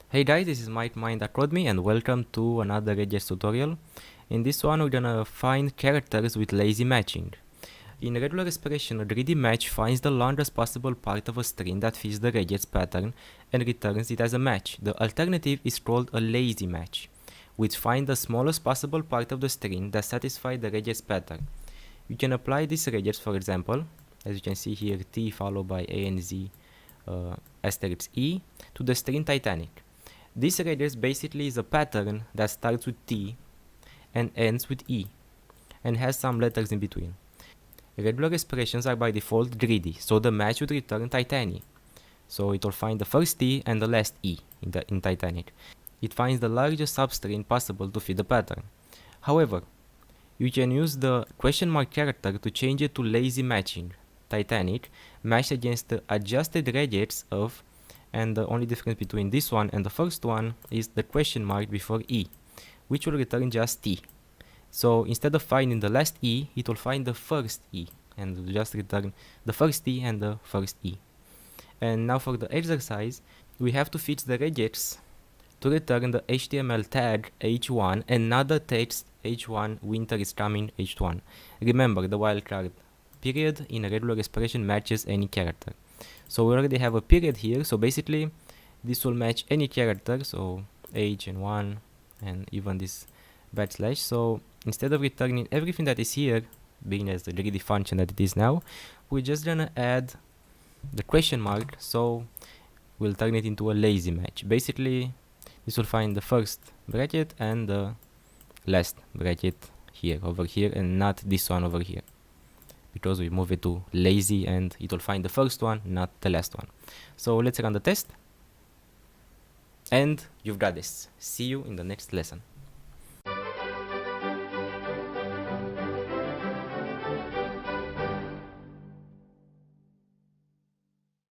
Hey guys, this is MikeMind.me and welcome to another regex tutorial. In this one we're gonna find characters with lazy matching. In regular expression, a greedy match finds the longest possible part of a string that fits the regex pattern and returns it as a match. The alternative is called a lazy match, which finds the smallest possible part of the string that satisfies the regex pattern. You can apply this regex, for example, as you can see here, T followed by A and Z asterisk E, to the string Titanic. This regex basically is a pattern that starts with T and ends with E and has some letters in between. Regular expressions are by default greedy, so the match would return Titanic. So it will find the first T and the last E in Titanic. It finds the largest substring possible to fit the pattern. However, you can use the question mark character to change it to lazy matching. Titanic matched against the adjusted regex of, and the only difference between this one and the first one is the question mark before E, which will return just T. So instead of finding the last E, it will find the first E and will just return the first T and the first E. And now for the exercise, we have to fix the regex to return the HTML tag h1 and not the text h1 winter is coming h1. Remember, the wildcard period in a regular expression matches any character. So we already have a period here, so basically this will match any character, so h and 1 and even this backslash. So instead of returning everything that is here, being as the greedy function that it is now, we're just gonna add the question mark, so we'll turn it into a lazy match. Basically this will find the first bracket and the last bracket here, over here, and not this one over here, because we move it to lazy and it will find the first one, not the last one. So let's run the test, and you've got this. See you in the next lesson.